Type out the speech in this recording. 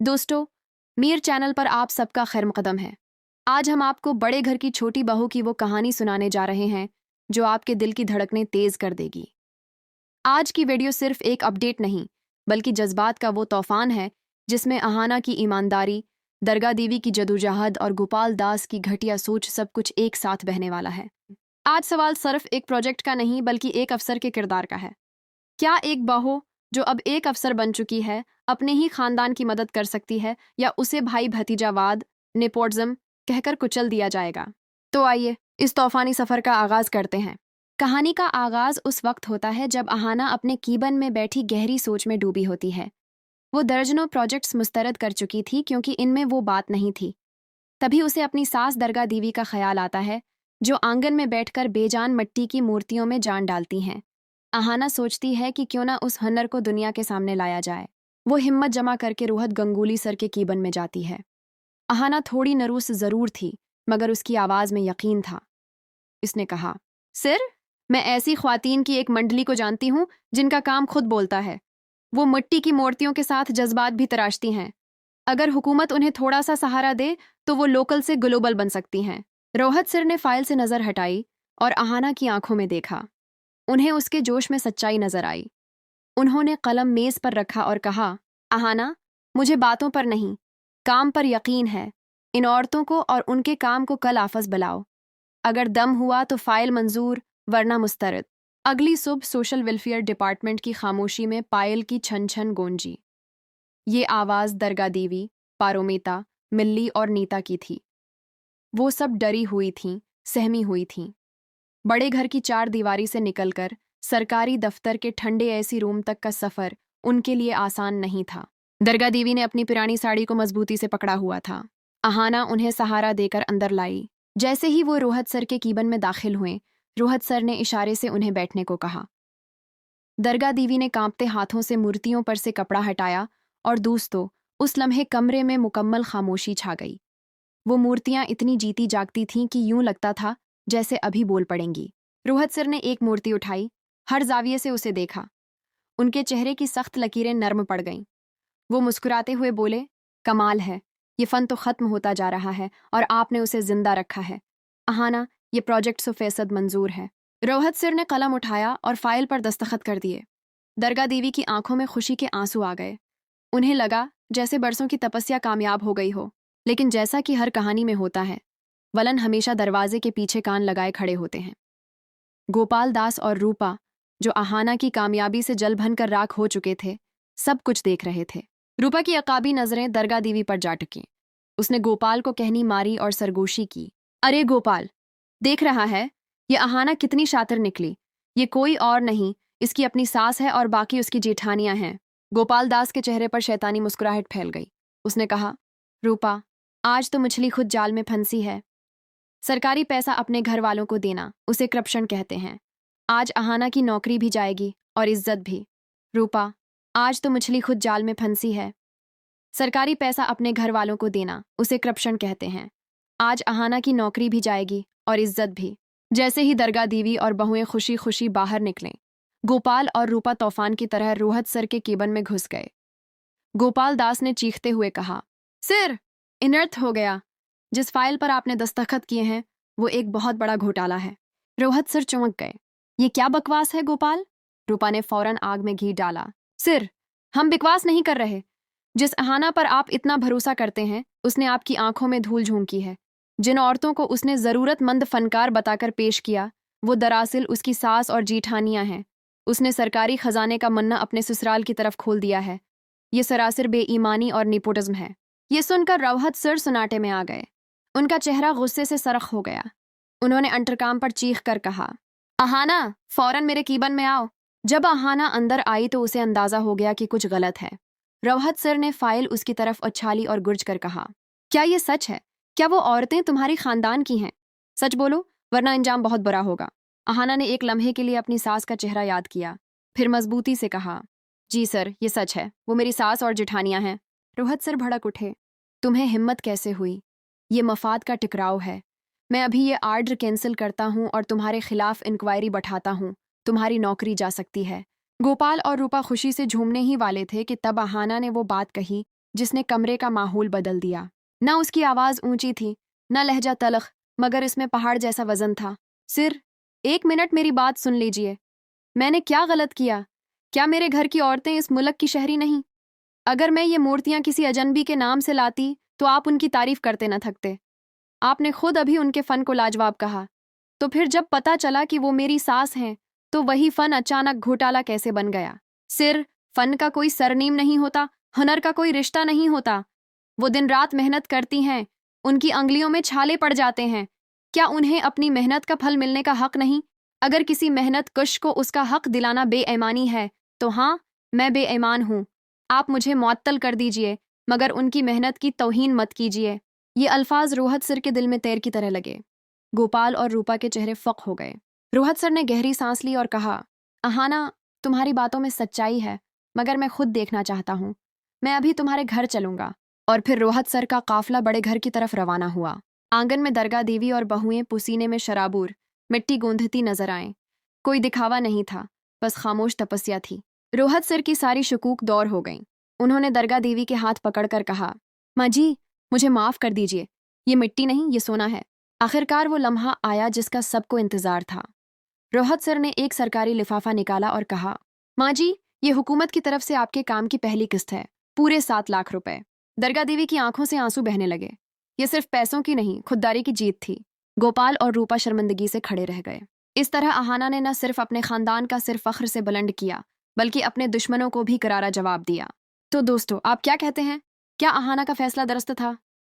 दोस्तों, मीर चैनल पर आप सबका खैर मुकदम है। आज हम आपको बड़े घर की छोटी बहू की वो कहानी सुनाने जा रहे हैं जो आपके दिल की धड़कनें तेज कर देगी। आज की वीडियो सिर्फ एक अपडेट नहीं, बल्कि जज्बात का वो तूफान है जिसमें अहाना की ईमानदारी, दरगाह देवी की जदोजहद और गोपाल दास की घटिया सोच सब कुछ एक साथ बहने वाला है। आज सवाल सिर्फ एक प्रोजेक्ट का नहीं, बल्कि एक अफसर के किरदार का है। क्या एक बहू जो अब एक अफसर बन चुकी है अपने ही खानदान की मदद कर सकती है, या उसे भाई भतीजावाद, नेपोटिज्म कहकर कुचल दिया जाएगा? तो आइए इस तूफानी सफर का आगाज करते हैं। कहानी का आगाज उस वक्त होता है जब अहाना अपने कीबन में बैठी गहरी सोच में डूबी होती है। वो दर्जनों प्रोजेक्ट्स मुस्तरद कर चुकी थी क्योंकि इनमें वो बात नहीं थी। तभी उसे अपनी सास दरगाह देवी का ख्याल आता है, जो आंगन में बैठकर बेजान मिट्टी की मूर्तियों में जान डालती हैं। अहाना सोचती है कि क्यों ना उस हुनर को दुनिया के सामने लाया जाए। वो हिम्मत जमा करके रोहत गंगूली सर के कीबन में जाती है। अहाना थोड़ी नरूस जरूर थी, मगर उसकी आवाज में यकीन था। इसने कहा, सर, मैं ऐसी ख्वातीन की एक मंडली को जानती हूँ जिनका काम खुद बोलता है। वो मिट्टी की मूर्तियों के साथ जज्बात भी तराशती हैं। अगर हुकूमत उन्हें थोड़ा सा सहारा दे तो वो लोकल से ग्लोबल बन सकती हैं। रोहत सर ने फाइल से नजर हटाई और अहाना की आंखों में देखा। उन्हें उसके जोश में सच्चाई नजर आई। उन्होंने कलम मेज पर रखा और कहा, अहाना, मुझे बातों पर नहीं, काम पर यकीन है। इन औरतों को और उनके काम को कल आफस बुलाओ। अगर दम हुआ तो फाइल मंजूर, वरना मुस्तरद। अगली सुबह सोशल वेलफेयर डिपार्टमेंट की खामोशी में पायल की छन छन गूंजी। ये आवाज दरगाह देवी, पारोमिता, मिल्ली और नीता की थी। वो सब डरी हुई थीं, सहमी हुई थीं। बड़े घर की चार दीवारी से निकलकर सरकारी दफ्तर के ठंडे एसी रूम तक का सफर उनके लिए आसान नहीं था। दरगाह देवी ने अपनी पुरानी साड़ी को मजबूती से पकड़ा हुआ था। अहाना उन्हें सहारा देकर अंदर लाई। जैसे ही वो रोहत सर के कीबन में दाखिल हुए, रोहत सर ने इशारे से उन्हें बैठने को कहा। दरगाह देवी ने कांपते हाथों से मूर्तियों पर से कपड़ा हटाया और दोस्तों, उस लम्हे कमरे में मुकम्मल खामोशी छा गई। वो मूर्तियां इतनी जीती जागती थीं कि यूं लगता था जैसे अभी बोल पड़ेंगी। रोहत सर ने एक मूर्ति उठाई, हर जाविये से उसे देखा। उनके चेहरे की सख्त लकीरें नर्म पड़ गईं। वो मुस्कुराते हुए बोले, कमाल है, ये फन तो खत्म होता जा रहा है और आपने उसे जिंदा रखा है। अहाना, ये प्रोजेक्ट 100% मंजूर है। रोहत सर ने कलम उठाया और फाइल पर दस्तखत कर दिए। दरगाह देवी की आंखों में खुशी के आंसू आ गए। उन्हें लगा जैसे बरसों की तपस्या कामयाब हो गई हो। लेकिन जैसा कि हर कहानी में होता है, वलन हमेशा दरवाजे के पीछे कान लगाए खड़े होते हैं। गोपाल दास और रूपा, जो अहाना की कामयाबी से जल भन कर राख हो चुके थे, सब कुछ देख रहे थे। रूपा की अकाबी नजरें दरगाह देवी पर जा टकीं। उसने गोपाल को कहनी मारी और सरगोशी की, अरे गोपाल, देख रहा है ये अहाना कितनी शातिर निकली। ये कोई और नहीं, इसकी अपनी सास है और बाकी उसकी जेठानियां हैं। गोपाल दास के चेहरे पर शैतानी मुस्कुराहट फैल गई। उसने कहा, रूपा, आज तो मछली खुद जाल में फंसी है। सरकारी पैसा अपने घर वालों को देना, उसे करप्शन कहते हैं। आज अहाना की नौकरी भी जाएगी और इज्जत भी। रूपा, आज तो मछली खुद जाल में फंसी है। सरकारी पैसा अपने घर वालों को देना, उसे करप्शन कहते हैं। आज अहाना की नौकरी भी जाएगी और इज्जत भी। जैसे ही दरगाह देवी और बहुएं खुशी खुशी बाहर निकलें, गोपाल और रूपा तूफान की तरह रोहत सर के केबिन में घुस गए। गोपाल दास ने चीखते हुए कहा, सिर, इनर्थ हो गया। जिस फाइल पर आपने दस्तखत किए हैं वो एक बहुत बड़ा घोटाला है। रोहत सर चौंक गए। ये क्या बकवास है गोपाल? रूपा ने फौरन आग में घी डाला। सिर, हम बकवास नहीं कर रहे। जिस अहाना पर आप इतना भरोसा करते हैं, उसने आपकी आंखों में धूल झोंकी है। जिन औरतों को उसने जरूरतमंद फनकार बताकर पेश किया, वो दरअसल उसकी सास और जीठानियां हैं। उसने सरकारी खजाने का मन्ना अपने ससुराल की तरफ खोल दिया है। ये सरासर बेईमानी और नेपोटिज्म है। ये सुनकर रोहत सर सुनाटे में आ गए। उनका चेहरा गुस्से से सरख हो गया। उन्होंने अंतरकाम पर चीख कर कहा, अहाना, फौरन मेरे कीबन में आओ। जब अहाना अंदर आई तो उसे अंदाजा हो गया कि कुछ गलत है। रोहत सर ने फाइल उसकी तरफ उछाली और गुर्ज कर कहा, क्या ये सच है? क्या वो औरतें तुम्हारी खानदान की हैं? सच बोलो, वरना अंजाम बहुत बुरा होगा। अहाना ने एक लम्हे के लिए अपनी सास का चेहरा याद किया, फिर मजबूती से कहा, जी सर, ये सच है। वो मेरी सास और जेठानियां हैं। रोहत सर भड़क उठे, तुम्हें हिम्मत कैसे हुई? ये मफाद का टकराव है। मैं अभी ये आर्डर कैंसिल करता हूँ और तुम्हारे खिलाफ इंक्वायरी बैठाता हूँ। तुम्हारी नौकरी जा सकती है। गोपाल और रूपा खुशी से झूमने ही वाले थे कि तब अहाना ने वो बात कही जिसने कमरे का माहौल बदल दिया। न उसकी आवाज़ ऊंची थी, न लहजा तलख, मगर इसमें पहाड़ जैसा वजन था। सिर, 1 मिनट मेरी बात सुन लीजिए। मैंने क्या गलत किया? क्या मेरे घर की औरतें इस मुल्क की शहरी नहीं? अगर मैं ये मूर्तियां किसी अजनबी के नाम से लाती तो आप उनकी तारीफ करते न थकते। आपने खुद अभी उनके फ़न को लाजवाब कहा। तो फिर जब पता चला कि वो मेरी सास हैं, तो वही फ़न अचानक घोटाला कैसे बन गया? सिर, फ़न का कोई सरनीम नहीं होता, हुनर का कोई रिश्ता नहीं होता। वो दिन रात मेहनत करती हैं, उनकी अंगलियों में छाले पड़ जाते हैं। क्या उन्हें अपनी मेहनत का फल मिलने का हक नहीं? अगर किसी मेहनत कश को उसका हक दिलाना बेईमानी है, तो हाँ, मैं बेईमान हूँ। आप मुझे मुअत्तल कर दीजिए, मगर उनकी मेहनत की तौहीन मत कीजिए। ये अल्फाज रोहत सर के दिल में तैर की तरह लगे। गोपाल और रूपा के चेहरे फक हो गए। रोहत सर ने गहरी सांस ली और कहा, अहाना, तुम्हारी बातों में सच्चाई है, मगर मैं खुद देखना चाहता हूँ। मैं अभी तुम्हारे घर चलूंगा। और फिर रोहत सर का काफिला बड़े घर की तरफ रवाना हुआ। आंगन में दरगाह देवी और बहुएं पुसीने में शराबूर मिट्टी गूंधती नजर आए। कोई दिखावा नहीं था, बस खामोश तपस्या थी। रोहत सर की सारी शकूक दौर हो गईं। उन्होंने दरगाह देवी के हाथ पकड़कर कहा, माँ जी, मुझे माफ कर दीजिए। ये मिट्टी नहीं, ये सोना है। आखिरकार वो लम्हा आया जिसका सबको इंतजार था। रोहत सर ने एक सरकारी लिफाफा निकाला और कहा, माँ जी, ये हुकूमत की तरफ से आपके काम की पहली किस्त है, पूरे 7 लाख रुपए। दरगाह देवी की आंखों से आंसू बहने लगे। ये सिर्फ पैसों की नहीं, खुददारी की जीत थी। गोपाल और रूपा शर्मिंदगी से खड़े रह गए। इस तरह अहाना ने न सिर्फ अपने खानदान का सिर फख्र से बुलंद किया, बल्कि अपने दुश्मनों को भी करारा जवाब दिया। तो दोस्तों, आप क्या कहते हैं? क्या अहाना का फैसला दुरुस्त था?